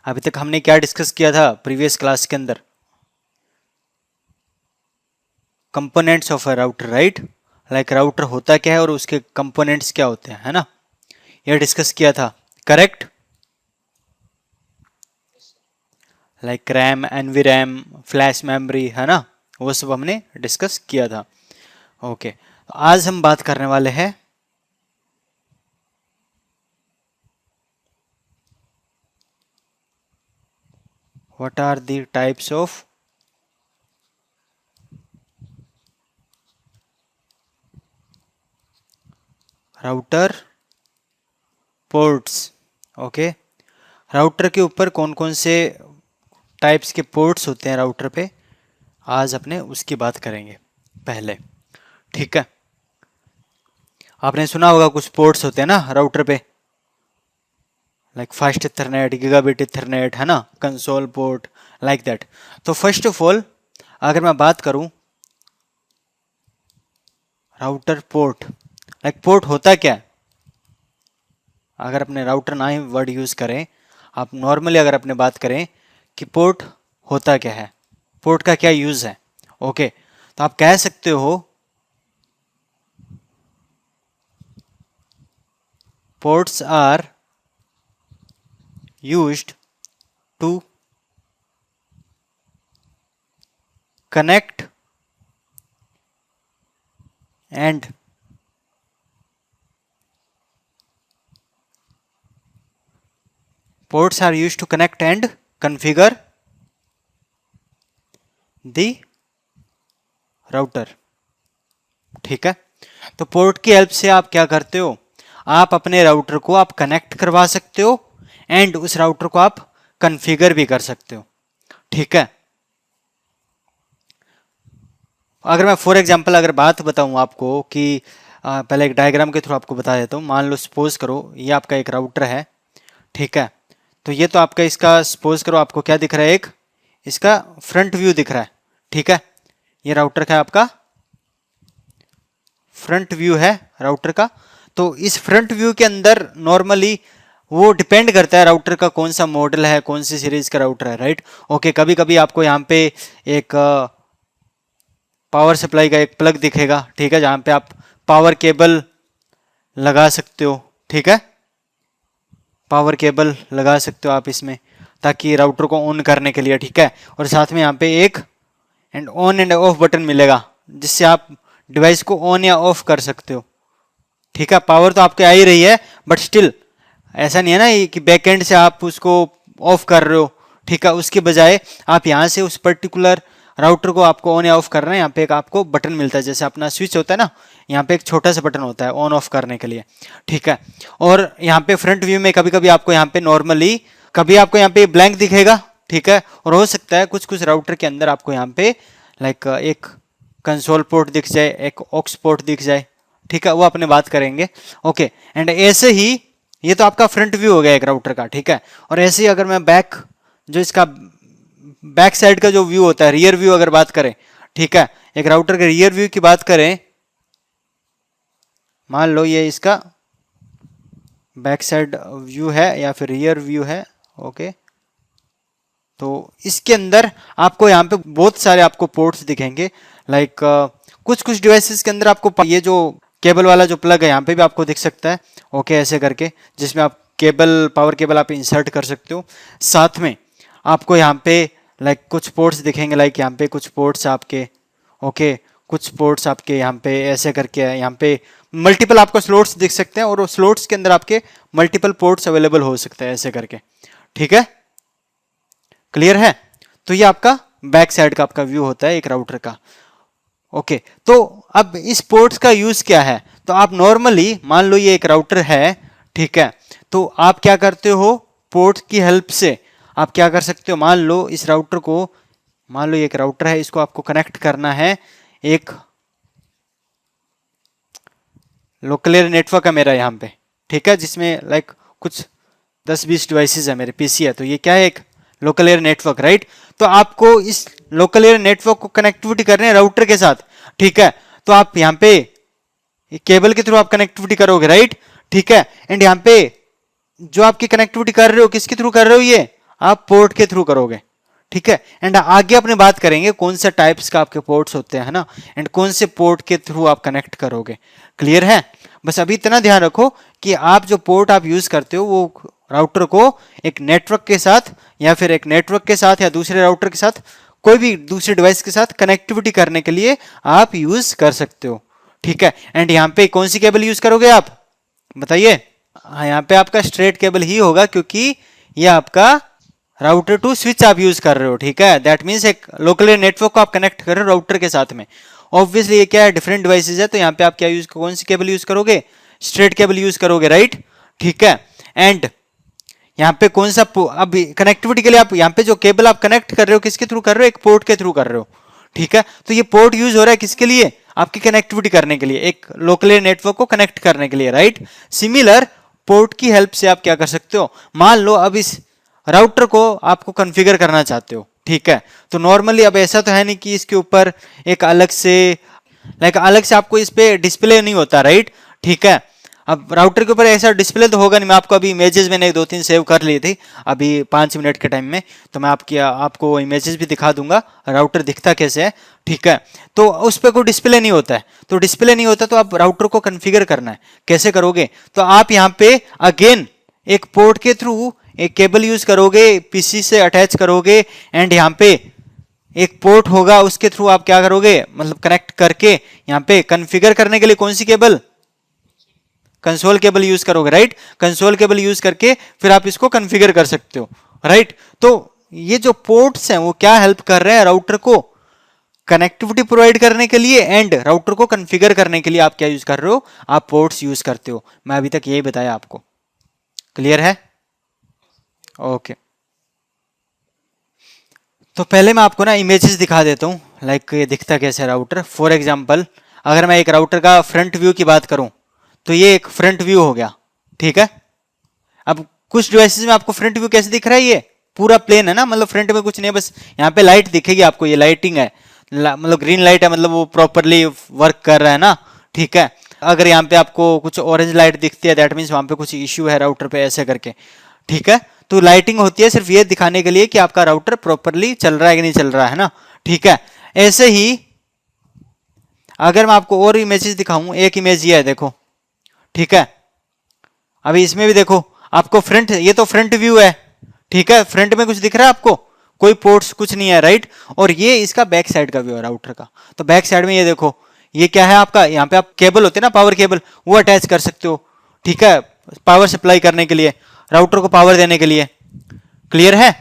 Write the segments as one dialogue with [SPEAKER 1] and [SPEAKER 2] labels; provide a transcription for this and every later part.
[SPEAKER 1] अभी तक हमने क्या डिस्कस किया था प्रीवियस क्लास के अंदर? Components of a router, right? Like router होता क्या है और उसके कंपोनेंट्स क्या होते हैं, है ना? यह डिस्कस किया था, correct? Like RAM, NV RAM, flash memory, है ना? वो सब हमने डिस्कस किया था। ओके, आज हम बात करने वाले हैं what are the types of router ports. Okay, router के ऊपर कौन कौन से टाइप्स के पोर्ट्स होते हैं राउटर पे, आज अपने उसकी बात करेंगे पहले, ठीक है? आपने सुना होगा कुछ पोर्ट्स होते हैं ना राउटर पे, like fast Ethernet, gigabit Ethernet, है ना? Console port, like that. तो फर्स्ट ऑफ ऑल अगर मैं बात करूं राउटर पोर्ट, लाइक पोर्ट होता क्या है? अगर अपने राउटर ना ही वर्ड यूज करें, आप नॉर्मली अगर अपने बात करें कि पोर्ट होता क्या है, पोर्ट का क्या यूज है, ओके, तो आप कह सकते हो ports are used to connect and ports are used to connect and configure the router, ठीक है? तो पोर्ट की हेल्प से आप क्या करते हो, आप अपने राउटर को आप कनेक्ट करवा सकते हो एंड उस राउटर को आप कॉन्फ़िगर भी कर सकते हो, ठीक है? अगर मैं फॉर एग्जांपल अगर बात बताऊं आपको कि पहले एक डायग्राम के थ्रू आपको बता देता हूं। मान लो सपोज करो ये आपका एक राउटर है, ठीक है? तो ये तो आपका इसका सपोज करो आपको क्या दिख रहा है, एक इसका फ्रंट व्यू दिख रहा है, ठीक है? ये राउटर का आपका फ्रंट व्यू है राउटर का। तो इस फ्रंट व्यू के अंदर नॉर्मली वो डिपेंड करता है राउटर का कौन सा मॉडल है, कौन सी सीरीज का राउटर है, राइट? ओके, कभी कभी आपको यहाँ पे एक पावर सप्लाई का एक प्लग दिखेगा, ठीक है, जहाँ पे आप पावर केबल लगा सकते हो, ठीक है? पावर केबल लगा सकते हो आप इसमें ताकि राउटर को ऑन करने के लिए, ठीक है? और साथ में यहाँ पे एक ऑन एंड ऑफ बटन मिलेगा जिससे आप डिवाइस को ऑन या ऑफ कर सकते हो, ठीक है? पावर तो आपके आ ही रही है बट स्टिल ऐसा नहीं है ना कि बैक एंड से आप उसको ऑफ कर रहे हो, ठीक है? उसके बजाय आप यहाँ से उस पर्टिकुलर राउटर को आपको ऑन या ऑफ करना है, यहाँ पे एक आपको बटन मिलता है, जैसे अपना स्विच होता है ना, यहाँ पे एक छोटा सा बटन होता है ऑन ऑफ करने के लिए, ठीक है? और यहाँ पे फ्रंट व्यू में कभी कभी आपको यहाँ पे नॉर्मली कभी आपको यहाँ पे ब्लैंक दिखेगा, ठीक है? और हो सकता है कुछ कुछ राउटर के अंदर आपको यहाँ पे लाइक एक कंसोल पोर्ट दिख जाए, एक ऑक्स पोर्ट दिख जाए, ठीक है? वो अपने बात करेंगे, ओके? एंड ऐसे ही ये तो आपका फ्रंट व्यू हो गया एक राउटर का, ठीक है? और ऐसे ही अगर मैं बैक जो इसका बैक साइड का जो व्यू होता है, रियर व्यू अगर बात करें, ठीक है, एक राउटर के रियर व्यू की बात करें, मान लो ये इसका बैक साइड व्यू है या फिर रियर व्यू है, ओके? तो इसके अंदर आपको यहाँ पे बहुत सारे आपको पोर्ट्स दिखेंगे, लाइक कुछ कुछ डिवाइसेस के अंदर आपको ये जो केबल वाला जो प्लग है यहाँ पे भी आपको दिख सकता है, ओके? ऐसे करके जिसमें आप केबल, पावर केबल आप इंसर्ट कर सकते हो। साथ में आपको यहाँ पे लाइक कुछ पोर्ट्स दिखेंगे, लाइक यहाँ पे कुछ पोर्ट्स आपके, ओके, कुछ पोर्ट्स आपके यहाँ पे ऐसे करके है, यहाँ पे मल्टीपल आपको स्लॉट्स दिख सकते हैं और स्लॉट्स के अंदर आपके मल्टीपल पोर्ट्स अवेलेबल हो सकते हैं ऐसे करके, ठीक है? क्लियर है? तो ये आपका बैक साइड का आपका व्यू होता है एक राउटर का, ओके? तो अब इस पोर्ट्स का यूज क्या है? तो आप नॉर्मली मान लो ये एक राउटर है, ठीक है? तो आप क्या करते हो, पोर्ट्स की हेल्प से आप क्या कर सकते हो, मान लो इस राउटर को, मान लो ये एक राउटर है, इसको आपको कनेक्ट करना है एक लोकल एरिया नेटवर्क है मेरा यहाँ पे, ठीक है, जिसमें लाइक कुछ 10-20 डिवाइसेस है, मेरे पीसी है, तो ये क्या है, एक लोकल एरिया नेटवर्क, राइट? तो आपको इस लोकल एरिया नेटवर्क को कनेक्टिविटी करनी है राउटर के साथ, ठीक है? तो आप यहाँ पे केबल के थ्रू आप कनेक्टिविटी करोगे, राइट? ठीक है? एंड यहाँ पे जो आपकी कनेक्टिविटी कर रहे हो किसके थ्रू कर रहे हो, ये आप पोर्ट के थ्रू करोगे, ठीक है। एंड आगे अपने बात करेंगे कौन सा टाइप्स का आपके पोर्ट्स होते हैं ना, एंड कौन से पोर्ट के थ्रू आप कनेक्ट करोगे। क्लियर है? बस अभी इतना ध्यान रखो कि आप जो पोर्ट आप यूज करते हो वो राउटर को एक नेटवर्क के साथ या फिर एक नेटवर्क के साथ या दूसरे राउटर के साथ कोई भी दूसरे डिवाइस के साथ कनेक्टिविटी करने के लिए आप यूज कर सकते हो, ठीक है। एंड यहाँ पे कौन सी केबल यूज करोगे आप बताइए? हाँ, यहाँ पे आपका स्ट्रेट केबल ही होगा क्योंकि ये आपका राउटर टू स्विच आप यूज कर रहे हो, ठीक है। दैट मीन्स एक लोकल नेटवर्क को आप कनेक्ट कर रहे हो राउटर के साथ में। ऑब्वियसली ये क्या है, डिफरेंट डिवाइसेज है, तो यहाँ पे आप क्या यूज, कौन सी केबल यूज करोगे? स्ट्रेट केबल यूज करोगे, राइट, ठीक है। एंड यहाँ पे कौन सा अब कनेक्टिविटी के लिए आप यहाँ पे जो केबल आप कनेक्ट कर रहे हो किसके थ्रू कर रहे हो? एक पोर्ट के थ्रू कर रहे हो, ठीक है। तो ये पोर्ट यूज हो रहा है किसके लिए? आपकी कनेक्टिविटी करने के लिए, एक लोकल नेटवर्क को कनेक्ट करने के लिए, राइट। सिमिलर पोर्ट की हेल्प से आप क्या कर सकते हो, मान लो अब इस राउटर को आपको कॉन्फ़िगर करना चाहते हो, ठीक है। तो नॉर्मली अब ऐसा तो है नहीं कि इसके ऊपर एक अलग से अलग से आपको इस पे डिस्प्ले नहीं होता, राइट, ठीक है। अब राउटर के ऊपर ऐसा डिस्प्ले तो होगा नहीं। मैं आपको अभी इमेजेस मैंने 2-3 सेव कर ली थी अभी 5 मिनट के टाइम में, तो मैं आपको इमेजेस भी दिखा दूंगा राउटर दिखता कैसे है, ठीक है। तो उस पर कोई डिस्प्ले नहीं होता है, तो डिस्प्ले नहीं होता तो आप राउटर को कॉन्फ़िगर करना है, कैसे करोगे? तो आप यहाँ पे अगेन एक पोर्ट के थ्रू एक केबल यूज करोगे, पीसी से अटैच करोगे, एंड यहाँ पे एक पोर्ट होगा उसके थ्रू आप क्या करोगे, मतलब कनेक्ट करके यहाँ पे कॉन्फ़िगर करने के लिए कौन सी केबल? कंसोल केबल यूज करोगे, राइट। कंसोल केबल यूज करके फिर आप इसको कॉन्फ़िगर कर सकते हो, राइट। तो ये जो पोर्ट्स हैं वो क्या हेल्प कर रहे हैं राउटर को कनेक्टिविटी प्रोवाइड करने के लिए, एंड राउटर को कॉन्फ़िगर करने के लिए आप क्या यूज कर रहे हो? आप पोर्ट्स यूज करते हो। मैं अभी तक यही बताया आपको, क्लियर है? ओके। तो पहले मैं आपको ना इमेजेस दिखा देता हूँ, लाइक ये दिखता कैसे राउटर। फॉर एग्जांपल अगर मैं एक राउटर का फ्रंट व्यू की बात करूं तो ये एक फ्रंट व्यू हो गया, ठीक है। अब कुछ डिवाइसेस में आपको फ्रंट व्यू कैसे दिख रहा है? ये पूरा प्लेन है ना, मतलब फ्रंट में कुछ नहीं है, बस यहाँ पे लाइट दिखेगी आपको, ये लाइटिंग है, मतलब ग्रीन लाइट है, मतलब वो प्रॉपरली वर्क कर रहा है ना, ठीक है। अगर यहाँ पे आपको कुछ ऑरेंज लाइट दिखती है दैट मीन्स वहां पे कुछ इश्यू है राउटर पे, ऐसे करके, ठीक है। तो लाइटिंग होती है सिर्फ ये दिखाने के लिए कि आपका राउटर प्रॉपरली चल रहा है कि नहीं चल रहा है ना, ठीक है। ऐसे ही अगर मैं आपको और इमेजेस दिखाऊं, एक इमेज ये है देखो, ठीक है। अभी इसमें भी देखो आपको फ्रंट, ये तो फ्रंट व्यू है, ठीक है। फ्रंट में कुछ दिख रहा है आपको? कोई पोर्ट्स कुछ नहीं है, राइट। और ये इसका बैक साइड का व्यू है राउटर का। तो बैक साइड में ये देखो, ये क्या है आपका, यहाँ पे आप केबल होते हैं ना, पावर केबल, वो अटैच कर सकते हो, ठीक है, पावर सप्लाई करने के लिए, राउटर को पावर देने के लिए, क्लियर है।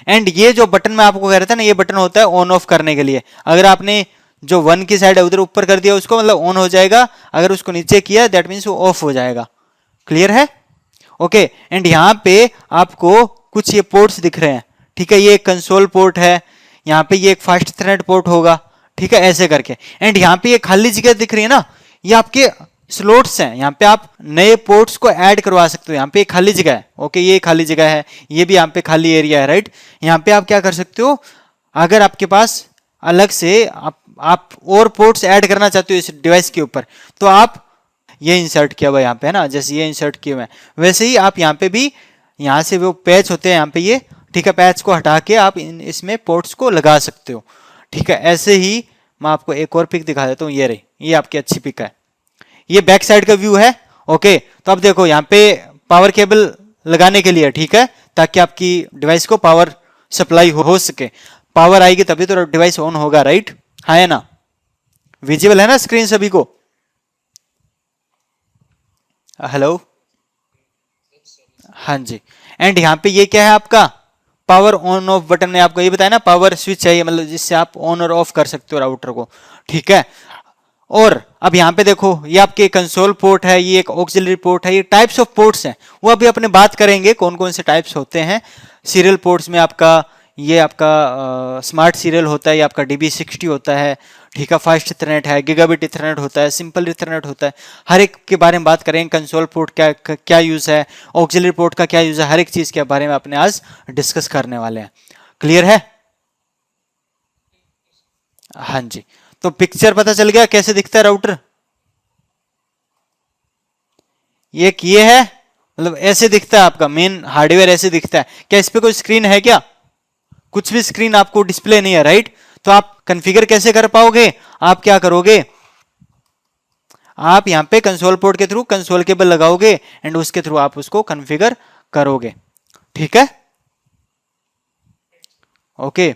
[SPEAKER 1] एंड ये जो बटन मैं आपको कह रहा था ना, ये बटन होता है ऑन ऑफ करने के लिए। अगर आपने जो 1 की साइड है उधर ऊपर कर दिया उसको, मतलब ऑन हो जाएगा, अगर उसको नीचे किया दैट मीन्स वो ऑफ हो जाएगा, क्लियर है? ओके। एंड यहाँ पे आपको कुछ ये पोर्ट्स दिख रहे हैं, ठीक है। ये एक कंसोल पोर्ट है, यहाँ पे ये एक फास्ट इथरनेट पोर्ट होगा, ठीक है, ऐसे करके। एंड यहाँ पे ये खाली जगह दिख रही है ना, ये आपके स्लॉट्स हैं, यहाँ पे आप नए पोर्ट्स को ऐड करवा सकते हो। यहाँ पे खाली जगह है, ओके, ये खाली जगह है, ये भी यहाँ पे खाली एरिया है, राइट। यहाँ पे आप क्या कर सकते हो, अगर आपके पास अलग से आप और पोर्ट्स ऐड करना चाहते हो इस डिवाइस के ऊपर, तो आप ये इंसर्ट किया हुआ यहाँ पे है ना, जैसे ये इंसर्ट किए हुए हैं वैसे ही आप यहाँ पे भी, यहाँ से वो पैच होते हैं यहाँ पे ये, ठीक है, पैच को हटा के आप इसमें पोर्ट्स को लगा सकते हो, ठीक है। ऐसे ही मैं आपको एक और पिक दिखा देता हूँ, ये रही, ये आपकी अच्छी पिक है, ये बैक साइड का व्यू है, ओके। तो अब देखो यहाँ पे पावर केबल लगाने के लिए, ठीक है, ताकि आपकी डिवाइस को पावर सप्लाई हो सके। पावर आएगी तभी तो डिवाइस ऑन होगा, राइट, हाँ है ना? विजिबल है ना स्क्रीन सभी को? हेलो, हाँ जी। एंड यहाँ पे ये क्या है आपका पावर ऑन ऑफ बटन, ने आपको ये बताया ना, पावर स्विच है ये, मतलब जिससे आप ऑन और ऑफ कर सकते हो राउटर को, ठीक है। और अब यहाँ पे देखो, ये आपके कंसोल पोर्ट है, ये एक ऑक्सिलरी पोर्ट है, ये टाइप्स ऑफ पोर्ट्स हैं, वो अभी अपने बात करेंगे कौन कौन से टाइप्स होते हैं। सीरियल पोर्ट्स में आपका ये आपका स्मार्ट सीरियल होता है, ये आपका DB60 होता है, ठीक है, फास्ट इथरनेट है, गीगाबिट इथरनेट होता है, सिंपल इथरनेट होता है। हर एक के बारे में बात करेंगे, कंसोल पोर्ट क्या यूज़ है, ऑक्सिलरी पोर्ट का क्या यूज़ है, हर एक चीज़ के बारे में अपने आज डिस्कस करने वाले हैं, क्लियर है? हाँ जी। तो पिक्चर पता चल गया कैसे दिखता है राउटर? एक ये है मतलब ऐसे दिखता है आपका मेन हार्डवेयर, ऐसे दिखता है। क्या इस पे कोई स्क्रीन है क्या? कुछ भी स्क्रीन आपको डिस्प्ले नहीं है, राइट? तो आप कॉन्फ़िगर कैसे कर पाओगे? आप क्या करोगे, आप यहां पे कंसोल पोर्ट के थ्रू कंसोल केबल लगाओगे एंड उसके थ्रू आप उसको कॉन्फ़िगर करोगे। ठीक है, ओके।